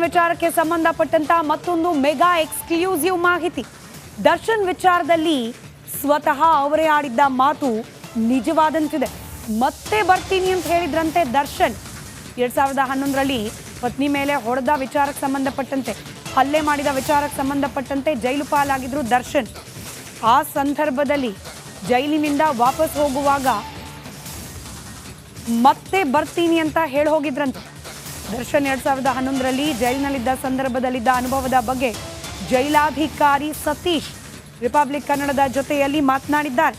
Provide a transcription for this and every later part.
ವಿಚಾರಕ್ಕೆ ಸಂಬಂಧಪಟ್ಟಂತ ಮತ್ತೊಂದು ಮೆಗಾ ಎಕ್ಸ್ಕ್ಲೂಸಿವ್ ಮಾಹಿತಿ. ದರ್ಶನ್ ವಿಚಾರದಲ್ಲಿ ಸ್ವತಃ ಅವರೇ ಆಡಿದ್ದ ಮಾತು ನಿಜವಾದಂತಿದೆ. ಮತ್ತೆ ಬರ್ತೀನಿ ಅಂತ ಹೇಳಿದ್ರಂತೆ ದರ್ಶನ್. 2011ರಲ್ಲಿ ಪತ್ನಿ ಮೇಲೆ ಹೊಡೆದ ವಿಚಾರಕ್ಕೆ ಸಂಬಂಧಪಟ್ಟಂತೆ, ಹಲ್ಲೆ ಮಾಡಿದ ವಿಚಾರಕ್ಕೆ ಸಂಬಂಧಪಟ್ಟಂತೆ ಜೈಲು ಪಾಲಾಗಿದ್ರು ದರ್ಶನ್. ಆ ಸಂದರ್ಭದಲ್ಲಿ ಜೈಲಿನಿಂದ ವಾಪಸ್ ಹೋಗುವಾಗ ಮತ್ತೆ ಬರ್ತೀನಿ ಅಂತ ಹೇಳಿ ಹೋಗಿದ್ರಂತೆ ದರ್ಶನ್. 2011ರಲ್ಲಿ ಜೈಲಿನಲ್ಲಿದ್ದ ಸಂದರ್ಭದಲ್ಲಿದ್ದ ಅನುಭವದ ಬಗ್ಗೆ ಜೈಲಾಧಿಕಾರಿ ಸತೀಶ್ ರಿಪಬ್ಲಿಕ್ ಕನ್ನಡದ ಜೊತೆಯಲ್ಲಿ ಮಾತನಾಡಿದ್ದಾರೆ.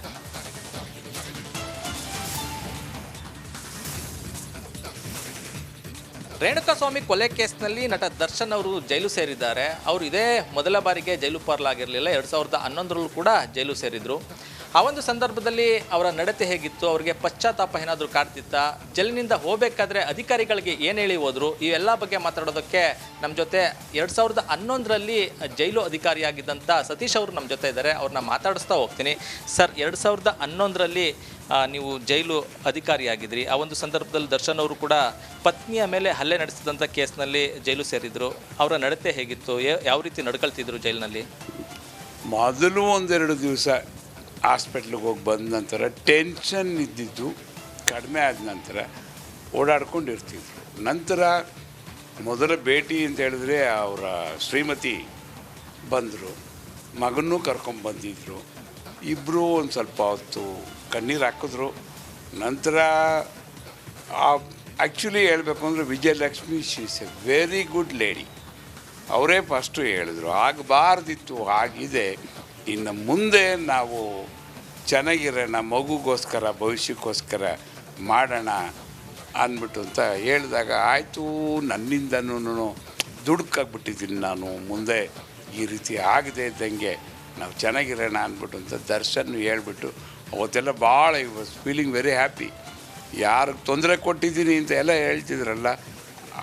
ರೇಣುಕಾಸ್ವಾಮಿ ಕೊಲೆ ಕೇಸ್ನಲ್ಲಿ ನಟ ದರ್ಶನ್ ಅವರು ಜೈಲು ಸೇರಿದ್ದಾರೆ. ಅವರು ಇದೇ ಮೊದಲ ಬಾರಿಗೆ ಜೈಲು ಪಾಲಾಗಿರಲಿಲ್ಲ. 2011ರಲ್ಲೂ ಕೂಡ ಜೈಲು ಸೇರಿದ್ರು. ಆ ಒಂದು ಸಂದರ್ಭದಲ್ಲಿ ಅವರ ನಡತೆ ಹೇಗಿತ್ತು, ಅವರಿಗೆ ಪಶ್ಚಾತ್ತಾಪ ಏನಾದರೂ ಕಾಡ್ತಿತ್ತ, ಜೈಲಿನಿಂದ ಹೋಗಬೇಕಾದ್ರೆ ಅಧಿಕಾರಿಗಳಿಗೆ ಏನು ಹೇಳಿ ಹೋದ್ರು, ಇವೆಲ್ಲ ಬಗ್ಗೆ ಮಾತಾಡೋದಕ್ಕೆ ನಮ್ಮ ಜೊತೆ 2011ರಲ್ಲಿ ಜೈಲು ಅಧಿಕಾರಿಯಾಗಿದ್ದಂಥ ಸತೀಶ್ ಅವರು ನಮ್ಮ ಜೊತೆ ಇದ್ದಾರೆ. ಅವ್ರನ್ನ ಮಾತಾಡಿಸ್ತಾ ಹೋಗ್ತೀನಿ. ಸರ್, 2011ರಲ್ಲಿ ನೀವು ಜೈಲು ಅಧಿಕಾರಿಯಾಗಿದ್ರಿ. ಆ ಒಂದು ಸಂದರ್ಭದಲ್ಲಿ ದರ್ಶನ್ ಅವರು ಕೂಡ ಪತ್ನಿಯ ಮೇಲೆ ಹಲ್ಲೆ ನಡೆಸಿದಂಥ ಕೇಸ್ನಲ್ಲಿ ಜೈಲು ಸೇರಿದ್ರು. ಅವರ ನಡತೆ ಹೇಗಿತ್ತು, ಯಾವ ರೀತಿ ನಡ್ಕೊಳ್ತಿದ್ರು ಜೈಲಿನಲ್ಲಿ? ಮೊದಲು ಒಂದೆರಡು ದಿವಸ ಹಾಸ್ಪಿಟ್ಲಿಗೆ ಹೋಗಿ ಬಂದ ನಂತರ ಟೆನ್ಷನ್ ಇದ್ದಿದ್ದು ಕಡಿಮೆ ಆದ ನಂತರ ಓಡಾಡ್ಕೊಂಡಿರ್ತಿದ್ರು. ನಂತರ ಮೊದಲ ಭೇಟಿ ಅಂತ ಹೇಳಿದ್ರೆ ಅವರ ಶ್ರೀಮತಿ ಬಂದರು, ಮಗನೂ ಕರ್ಕೊಂಬಂದಿದ್ರು. ಇಬ್ಬರು ಒಂದು ಸ್ವಲ್ಪ ಹೊತ್ತು ಕಣ್ಣೀರು ಹಾಕಿದ್ರು. ನಂತರ ಆ್ಯಕ್ಚುಲಿ ಹೇಳಬೇಕು ಅಂದರೆ Vijayalakshmi she is A very good lady. ಅವರೇ ಫಸ್ಟು ಹೇಳಿದ್ರು ಆಗಬಾರ್ದಿತ್ತು, ಆಗಿದೆ, ಇನ್ನು ಮುಂದೆ ನಾವು ಚೆನ್ನಾಗಿರೋಣ, ಮಗುಗೋಸ್ಕರ ಭವಿಷ್ಯಕ್ಕೋಸ್ಕರ ಮಾಡೋಣ ಅಂದ್ಬಿಟ್ಟು ಅಂತ ಹೇಳಿದಾಗ ಆಯಿತು. ನನ್ನಿಂದನೂ ದುಡುಕಾಗ್ಬಿಟ್ಟಿದ್ದೀನಿ ನಾನು, ಮುಂದೆ ಈ ರೀತಿ ಆಗದೆ ಇದ್ದಂಗೆ ನಾವು ಚೆನ್ನಾಗಿರೋಣ ಅಂದ್ಬಿಟ್ಟು ಅಂತ ದರ್ಶನ್ ಹೇಳ್ಬಿಟ್ಟು ಅವತ್ತೆಲ್ಲ ಭಾಳ I was feeling very happy. ಯಾರಿಗೆ ತೊಂದರೆ ಕೊಟ್ಟಿದ್ದೀನಿ ಅಂತ ಎಲ್ಲ ಹೇಳ್ತಿದ್ರಲ್ಲ,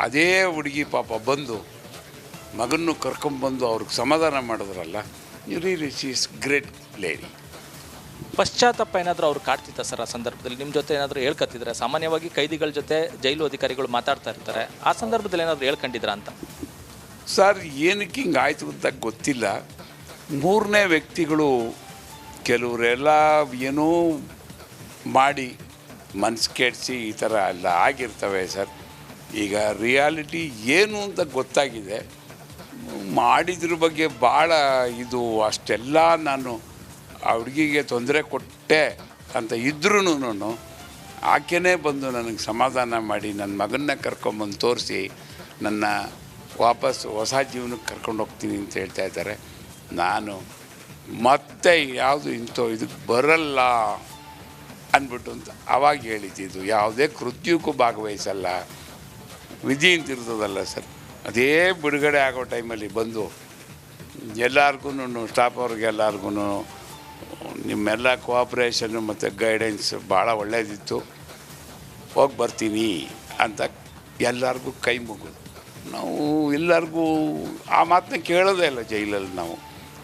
ಅದೇ ಹುಡುಗಿ ಪಾಪ ಬಂದು ಮಗನ್ನು ಕರ್ಕೊಂಬಂದು ಅವ್ರಿಗೆ ಸಮಾಧಾನ ಮಾಡಿದ್ರಲ್ಲ, really she is great lady. ಪಶ್ಚಾತ್ತಾಪ ಏನಾದರೂ ಅವ್ರು ಕಾಡ್ತಿತ್ತ ಸರ್ ಆ ಸಂದರ್ಭದಲ್ಲಿ? ನಿಮ್ಮ ಜೊತೆ ಏನಾದರೂ ಹೇಳ್ಕೊತಿದ್ರೆ? ಸಾಮಾನ್ಯವಾಗಿ ಕೈದಿಗಳ ಜೊತೆ ಜೈಲು ಅಧಿಕಾರಿಗಳು ಮಾತಾಡ್ತಾ ಇರ್ತಾರೆ, ಆ ಸಂದರ್ಭದಲ್ಲಿ ಏನಾದರೂ ಹೇಳ್ಕೊಂಡಿದ್ರಾ ಅಂತ? ಸರ್, ಏನಕ್ಕೆ ಹಿಂಗೆ ಆಯಿತು ಅಂತ ಗೊತ್ತಿಲ್ಲ. ಮೂರನೇ ವ್ಯಕ್ತಿಗಳು ಕೆಲವರೆಲ್ಲ ಏನೋ ಮಾಡಿ ಮನಸ್ಸು ಕೆಡಿಸಿ ಈ ಥರ ಎಲ್ಲ ಆಗಿರ್ತವೆ ಸರ್. ಈಗ ರಿಯಾಲಿಟಿ ಏನು ಅಂತ ಗೊತ್ತಾಗಿದೆ. ಮಾಡಿದ್ರ ಬಗ್ಗೆ ಭಾಳ ಇದು ಅಷ್ಟೆಲ್ಲ ನಾನು ಆ ಹುಡುಗಿಗೆ ತೊಂದರೆ ಕೊಟ್ಟೆ ಅಂತ ಇದ್ರೂ ಆಕೆನೇ ಬಂದು ನನಗೆ ಸಮಾಧಾನ ಮಾಡಿ ನನ್ನ ಮಗನ್ನ ಕರ್ಕೊಂಬಂದು ತೋರಿಸಿ ನನ್ನ ವಾಪಸ್ ಹೊಸ ಜೀವನಕ್ಕೆ ಕರ್ಕೊಂಡು ಹೋಗ್ತೀನಿ ಅಂತ ಹೇಳ್ತಾ ಇದ್ದಾರೆ. ನಾನು ಮತ್ತೆ ಯಾವುದು ಇದಕ್ಕೆ ಬರಲ್ಲ ಅಂದ್ಬಿಟ್ಟು ಅಂತ ಆವಾಗ ಹೇಳಿದ್ದು. ಯಾವುದೇ ಕೃತ್ಯಕ್ಕೂ ಭಾಗವಹಿಸಲ್ಲ, ವಿಧಿ ಅಂತಿರ್ತದಲ್ಲ ಸರ್, ಅದೇ ಬಿಡುಗಡೆ ಆಗೋ ಟೈಮಲ್ಲಿ ಬಂದು ಎಲ್ಲರಿಗೂ ಸ್ಟಾಫ್ ಅವ್ರಿಗೆಲ್ಲರಿಗೂ ನಿಮ್ಮೆಲ್ಲ ಕೋಆಪ್ರೇಷನ್ನು ಮತ್ತು ಗೈಡೆನ್ಸ್ ಭಾಳ ಒಳ್ಳೆಯದಿತ್ತು, ಹೋಗಿ ಬರ್ತೀನಿ ಅಂತ ಎಲ್ಲರಿಗೂ ಕೈ ಮುಗಿದು ನಾವು ಎಲ್ಲರಿಗೂ ಆ ಮಾತನ್ನ ಕೇಳೋದೇ ಇಲ್ಲ ಜೈಲಲ್ಲಿ. ನಾವು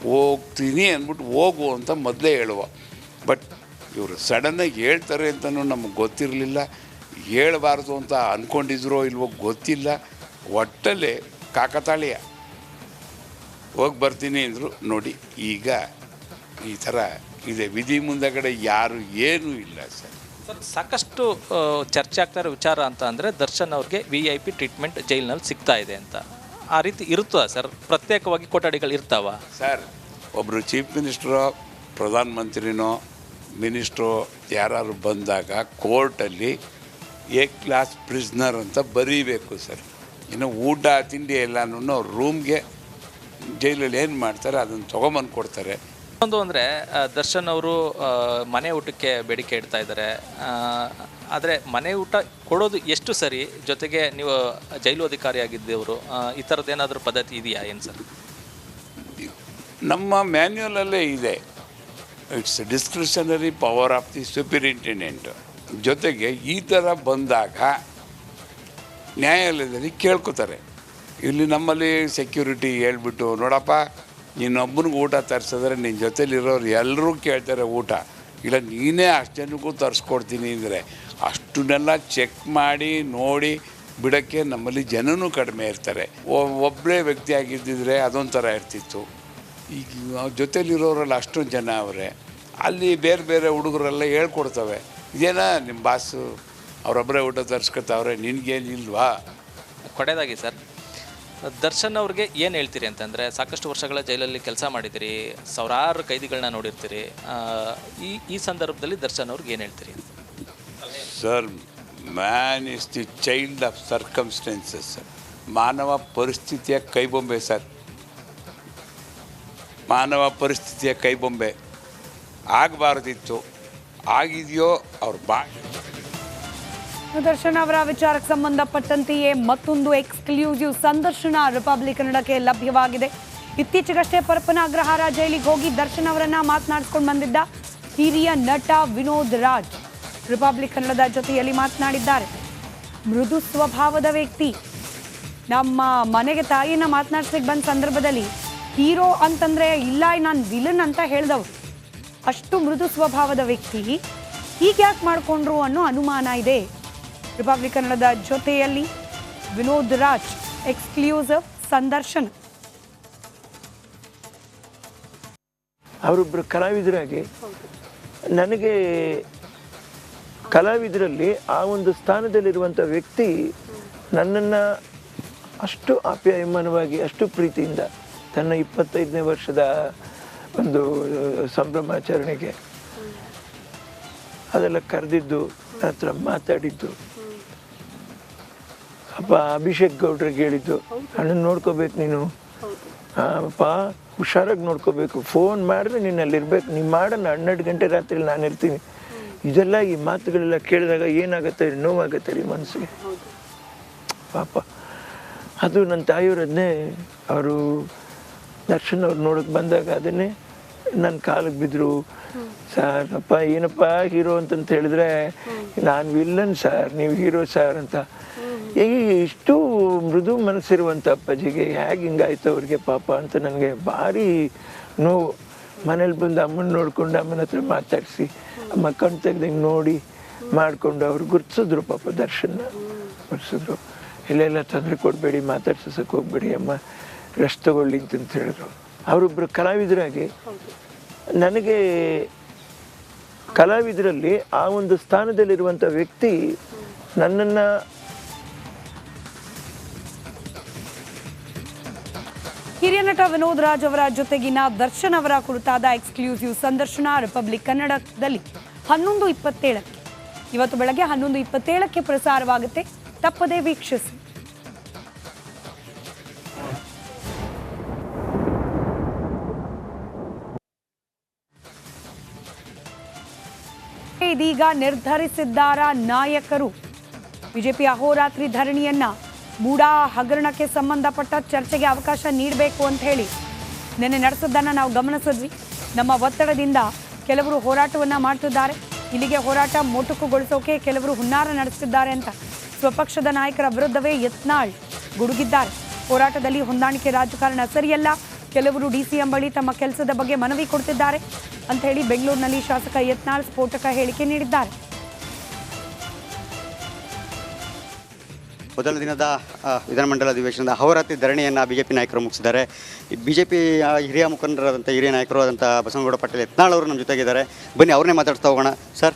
ಹೋಗ್ತೀನಿ ಅಂದ್ಬಿಟ್ಟು ಹೋಗು ಅಂತ ಮೊದಲೇ ಹೇಳುವ. ಬಟ್ ಇವರು ಸಡನ್ನಾಗಿ ಹೇಳ್ತಾರೆ ಅಂತಲೂ ನಮಗೆ ಗೊತ್ತಿರಲಿಲ್ಲ. ಹೇಳಬಾರ್ದು ಅಂತ ಅಂದ್ಕೊಂಡಿದ್ರೋ ಇಲ್ವೋ ಗೊತ್ತಿಲ್ಲ. ಒಟ್ಟಲ್ಲೇ ಕಾಕತಾಳೀಯ ಹೋಗಿ ಬರ್ತೀನಿ ಅಂದರು. ನೋಡಿ ಈಗ ಈ ಥರ ಇದೆ. ವಿಧಿ ಮುಂದಗಡೆ ಯಾರು ಏನೂ ಇಲ್ಲ ಸರ್. ಸರ್, ಸಾಕಷ್ಟು ಚರ್ಚೆ ಆಗ್ತಾ ಇರೋ ವಿಚಾರ ಅಂತ ಅಂದರೆ ದರ್ಶನ್ ಅವ್ರಿಗೆ VIP ಟ್ರೀಟ್ಮೆಂಟ್ ಜೈಲಿನಲ್ಲಿ ಸಿಗ್ತಾ ಇದೆ ಅಂತ. ಆ ರೀತಿ ಇರುತ್ತಾ ಸರ್? ಪ್ರತ್ಯೇಕವಾಗಿ ಕೊಠಡಿಗಳು ಇರ್ತಾವ ಸರ್? ಒಬ್ಬರು ಚೀಫ್ ಮಿನಿಸ್ಟ್ರೋ, ಪ್ರಧಾನಮಂತ್ರಿನೋ, ಮಿನಿಸ್ಟ್ರೋ ಯಾರು ಬಂದಾಗ ಕೋರ್ಟಲ್ಲಿ ಕ್ಲಾಸ್ ಪ್ರಿಸ್ನರ್ ಅಂತ ಬರೀಬೇಕು ಸರ್. ಇನ್ನು ಊಟ ತಿಂಡಿ ಎಲ್ಲನೂ ಅವ್ರ ರೂಮ್ಗೆ ಜೈಲಲ್ಲಿ ಏನು ಮಾಡ್ತಾರೆ ಅದನ್ನು ತೊಗೊಂಬಂದು ಕೊಡ್ತಾರೆ. ಒಂದು ಅಂದರೆ ದರ್ಶನ್ ಅವರು ಮನೆ ಊಟಕ್ಕೆ ಬೇಡಿಕೆ ಇಡ್ತಾ ಇದ್ದಾರೆ. ಆದರೆ ಮನೆ ಊಟ ಕೊಡೋದು ಎಷ್ಟು ಸರಿ? ಜೊತೆಗೆ ನೀವು ಜೈಲು ಅಧಿಕಾರಿಯಾಗಿದ್ದವರು, ಈ ಥರದ್ದು ಏನಾದರೂ ಪದ್ಧತಿ ಇದೆಯಾ ಏನು ಸರ್? ನಮ್ಮ ಮ್ಯಾನ್ಯುಯಲಲ್ಲೇ ಇದೆ. It's discretionary power of the superintendent. ಜೊತೆಗೆ ಈ ಥರ ಬಂದಾಗ ನ್ಯಾಯಾಲಯದಲ್ಲಿ ಕೇಳ್ಕೊತಾರೆ. ಇಲ್ಲಿ ನಮ್ಮಲ್ಲಿ ಸೆಕ್ಯೂರಿಟಿ ಹೇಳ್ಬಿಟ್ಟು, ನೋಡಪ್ಪ ನೀನೊಬ್ಬನಿಗೆ ಊಟ ತರಿಸಿದ್ರೆ ನಿನ್ನ ಜೊತೆಲಿರೋರು ಎಲ್ಲರೂ ಕೇಳ್ತಾರೆ ಊಟ, ಇಲ್ಲ ನೀನೇ ಅಷ್ಟು ಜನಕ್ಕೂ ತರಿಸ್ಕೊಡ್ತೀನಿ ಅಂದರೆ ಅಷ್ಟನ್ನೆಲ್ಲ ಚೆಕ್ ಮಾಡಿ ನೋಡಿ ಬಿಡೋಕ್ಕೆ ನಮ್ಮಲ್ಲಿ ಜನನೂ ಕಡಿಮೆ ಇರ್ತಾರೆ. ಒಬ್ಬಳೇ ವ್ಯಕ್ತಿ ಆಗಿದ್ದಿದ್ರೆ ಅದೊಂಥರ ಇರ್ತಿತ್ತು. ಈಗ ಜೊತೆಲಿರೋರೆಲ್ಲ ಅಷ್ಟೊಂದು ಜನ ಅವರೇ, ಅಲ್ಲಿ ಬೇರೆ ಬೇರೆ ಹುಡುಗರೆಲ್ಲ ಹೇಳ್ಕೊಡ್ತವೆ, ಇದೇನ ನಿಮ್ಮ ಬಾಸು ಅವರೊಬ್ಬರೇ ಊಟ ತರಿಸ್ಕೊತಾವ್ರೆ, ನಿನಗೇನಿಲ್ವಾ. ಕೊನೆಯದಾಗಿ ಸರ್, ದರ್ಶನ್ ಅವ್ರಿಗೆ ಏನು ಹೇಳ್ತೀರಿ ಅಂತಂದರೆ, ಸಾಕಷ್ಟು ವರ್ಷಗಳ ಜೈಲಲ್ಲಿ ಕೆಲಸ ಮಾಡಿದ್ದೀರಿ, ಸಾವಿರಾರು ಕೈದಿಗಳನ್ನ ನೋಡಿರ್ತೀರಿ, ಈ ಸಂದರ್ಭದಲ್ಲಿ ದರ್ಶನ್ ಅವ್ರಿಗೆ ಏನು ಹೇಳ್ತೀರಿ? Sir, man is the child of circumstances. ಮಾನವ ಪರಿಸ್ಥಿತಿಯ ಕೈಬೊಂಬೆ ಸರ್, ಮಾನವ ಪರಿಸ್ಥಿತಿಯ ಕೈಬೊಂಬೆ. ಆಗಬಾರ್ದಿತ್ತು, ಆಗಿದೆಯೋ ಅವ್ರ ದರ್ಶನ್ ಅವರ ವಿಚಾರಕ್ಕೆ ಸಂಬಂಧಪಟ್ಟಂತೆಯೇ ಮತ್ತೊಂದು ಎಕ್ಸ್ಕ್ಲೂಸಿವ್ ಸಂದರ್ಶನ ರಿಪಬ್ಲಿಕ್ ಕನ್ನಡಕ್ಕೆ ಲಭ್ಯವಾಗಿದೆ. ಇತ್ತೀಚೆಗಷ್ಟೇ ಪರಪ್ಪನ ಅಗ್ರಹಾರ ಜೈಲಿಗೆ ಹೋಗಿ ದರ್ಶನ್ ಅವರನ್ನ ಮಾತನಾಡಿಸ್ಕೊಂಡು ಬಂದಿದ್ದ ಹಿರಿಯ ನಟ ವಿನೋದ್ ರಾಜ್ ರಿಪಬ್ಲಿಕ್ ಕನ್ನಡದ ಜೊತೆಯಲ್ಲಿ ಮಾತನಾಡಿದ್ದಾರೆ. ಮೃದು ಸ್ವಭಾವದ ವ್ಯಕ್ತಿ. ನಮ್ಮ ಮನೆಗೆ ತಾಯಿನ ಮಾತನಾಡ್ಸಲಿಕ್ಕೆ ಬಂದ ಸಂದರ್ಭದಲ್ಲಿ ಹೀರೋ ಅಂತಂದ್ರೆ ಇಲ್ಲ, ನಾನು ವಿಲನ್ ಅಂತ ಹೇಳ್ದವ್ರು. ಅಷ್ಟು ಮೃದು ಸ್ವಭಾವದ ವ್ಯಕ್ತಿ ಹೀಗೆ ಯಾಕೆ ಮಾಡಿಕೊಂಡ್ರು ಅನ್ನೋ ಅನುಮಾನ ಇದೆ. ರಿಪಬ್ಲಿಕ್ ಕನ್ನಡದ ಜೊತೆಯಲ್ಲಿ ವಿನೋದ್ ರಾಜ್ ಎಕ್ಸ್ಕ್ಲೂಸಿವ್ ಸಂದರ್ಶನ. ಅವರೊಬ್ಬರು ಕಲಾವಿದರಾಗಿ ನನಗೆ ಕಲಾವಿದರಲ್ಲಿ ಆ ಒಂದು ಸ್ಥಾನದಲ್ಲಿರುವಂಥ ವ್ಯಕ್ತಿ ನನ್ನನ್ನು ಅಷ್ಟು ಆಪ್ಯಾಯಮಾನವಾಗಿ, ಅಷ್ಟು ಪ್ರೀತಿಯಿಂದ ತನ್ನ 25ನೇ ವರ್ಷದ ಒಂದು ಸಂಭ್ರಮಾಚರಣೆಗೆ ಅದೆಲ್ಲ ಕರೆದಿದ್ದು, ನನ್ನ ಹತ್ರ ಮಾತಾಡಿದ್ದು, ಅಪ್ಪ ಅಭಿಷೇಕ್ ಗೌಡ್ರಿಗೆ ಹೇಳಿದ್ದು, ಅಣ್ಣನ ನೋಡ್ಕೋಬೇಕು ನೀನು, ಅಪ್ಪ ಹುಷಾರಾಗಿ ನೋಡ್ಕೋಬೇಕು, ಫೋನ್ ಮಾಡಿದ್ರೆ ನೀನು ಅಲ್ಲಿರ್ಬೇಕು, ನೀನು ಮಾಡೋಣ 12 ಗಂಟೆ ರಾತ್ರಿ ನಾನು ಇರ್ತೀನಿ. ಇದೆಲ್ಲ ಈ ಮಾತುಗಳೆಲ್ಲ ಕೇಳಿದಾಗ ಏನಾಗುತ್ತೆ, ನೋವಾಗುತ್ತೆ ರೀ ಮನಸ್ಸಿಗೆ ಪಾಪ. ಅದು ನನ್ನ ತಾಯಿಯವರನ್ನೇ ಅವರು ದರ್ಶನ್ ಅವ್ರು ನೋಡೋಕೆ ಬಂದಾಗ ಅದನ್ನೇ ನನ್ನ ಕಾಲಿಗೆ ಬಿದ್ದರು. ಸರ್ ಅಪ್ಪ ಏನಪ್ಪ ಹೀರೋ ಅಂತಂತ ಹೇಳಿದ್ರೆ, ನಾನು ವಿಲ್ಲನ್ ಸರ್, ನೀವು ಹೀರೋ ಸರ್ ಅಂತ. ಇಷ್ಟು ಮೃದು ಮನಸ್ಸಿರುವಂಥ ಅಪ್ಪಾಜಿಗೆ ಹೇಗೆ ಹಿಂಗಾಯ್ತು ಅವ್ರಿಗೆ ಪಾಪ ಅಂತ ನನಗೆ ಭಾರಿ ನೋವು. ಮನೇಲಿ ಬಂದು ಅಮ್ಮನ ನೋಡ್ಕೊಂಡು ಅಮ್ಮನ ಹತ್ರ ಮಾತಾಡಿಸಿ, ಅಮ್ಮ ಕಣ್ ತೆಗ್ದಂಗೆ ನೋಡಿ ಮಾಡಿಕೊಂಡು ಅವ್ರು ಗುರ್ತಿಸಿದ್ರು ಪಾಪ. ದರ್ಶನ ಗುರ್ತಿಸಿದ್ರು. ಎಲ್ಲೆಲ್ಲ ತೊಂದರೆ ಕೊಡಬೇಡಿ, ಮಾತಾಡ್ಸೋಕೆ ಹೋಗ್ಬೇಡಿ ಅಮ್ಮ, ರೆಸ್ಟ್ ತಗೊಳ್ಳಿ ಅಂತ ಹೇಳಿದ್ರು. ಅವರೊಬ್ಬರು ಕಲಾವಿದರಾಗಿ ನನಗೆ ಕಲಾವಿದರಲ್ಲಿ ಆ ಒಂದು ಸ್ಥಾನದಲ್ಲಿರುವಂಥ ವ್ಯಕ್ತಿ ನನ್ನನ್ನು ಹಿರಿಯ ನಟ ವಿನೋದ್ ರಾಜ್ ಅವರ ಜೊತೆಗಿನ ದರ್ಶನ್ ಅವರ ಕುರಿತಾದ ಎಕ್ಸ್ಕ್ಲೂಸಿವ್ ಸಂದರ್ಶನ ರಿಪಬ್ಲಿಕ್ ಕನ್ನಡದಲ್ಲಿ 11:27 ಇವತ್ತು ಬೆಳಗ್ಗೆ 11:27 ಪ್ರಸಾರವಾಗುತ್ತೆ. ತಪ್ಪದೇ ವೀಕ್ಷಿಸಿ. ಇದೀಗ ನಿರ್ಧರಿಸಿದ್ದಾರ ನಾಯಕರು. ಬಿಜೆಪಿ ಅಹೋರಾತ್ರಿ ಧರಣಿಯನ್ನ ಮೂಡಾ ಹಗರಣಕ್ಕೆ ಸಂಬಂಧಪಟ್ಟ ಚರ್ಚೆಗೆ ಅವಕಾಶ ನೀಡಬೇಕು ಅಂತ ಹೇಳಿ ನಿನ್ನೆ ನಡೆಸಿದ್ದನ್ನು ನಾವು ಗಮನಿಸಿದ್ವಿ. ನಮ್ಮ ಒತ್ತಡದಿಂದ ಕೆಲವರು ಹೋರಾಟವನ್ನು ಮಾಡ್ತಿದ್ದಾರೆ, ಇಲ್ಲಿಗೆ ಹೋರಾಟ ಮೊಟಕುಗೊಳಿಸೋಕೆ ಕೆಲವರು ಹುನ್ನಾರ ನಡೆಸುತ್ತಿದ್ದಾರೆ ಅಂತ ಸ್ವಪಕ್ಷದ ನಾಯಕರ ವಿರುದ್ಧವೇ ಯತ್ನಾಳ್ ಗುಡುಗಿದ್ದಾರೆ. ಹೋರಾಟದಲ್ಲಿ ಹೊಂದಾಣಿಕೆ ರಾಜಕಾರಣ ಸರಿಯಲ್ಲ, ಕೆಲವರು ಡಿಸಿಎಂ ಬಳಿ ತಮ್ಮ ಕೆಲಸದ ಬಗ್ಗೆ ಮನವಿ ಕೊಡ್ತಿದ್ದಾರೆ ಅಂತ ಹೇಳಿ ಬೆಂಗಳೂರಿನಲ್ಲಿ ಶಾಸಕ ಯತ್ನಾಳ್ ಸ್ಫೋಟಕ ಹೇಳಿಕೆ ನೀಡಿದ್ದಾರೆ. ಮೊದಲ ದಿನದ ವಿಧಾನಮಂಡಲ ಅಧಿವೇಶನದ ಅಹೋರಾತ್ರಿ ಧರಣಿಯನ್ನು ಬಿಜೆಪಿ ನಾಯಕರು ಮುಗಿಸಿದ್ದಾರೆ. ಬಿಜೆಪಿ ಹಿರಿಯ ಮುಖಂಡರಾದಂಥ ಹಿರಿಯ ನಾಯಕರು ಆದಂಥ ಬಸವನಗೌಡ ಪಾಟೀಲ್ ಯತ್ನಾಳ್ ಅವರು ನಮ್ಮ ಜೊತೆಗಿದ್ದಾರೆ. ಬನ್ನಿ ಅವ್ರನ್ನೇ ಮಾತಾಡ್ತಾ ಹೋಗೋಣ. ಸರ್,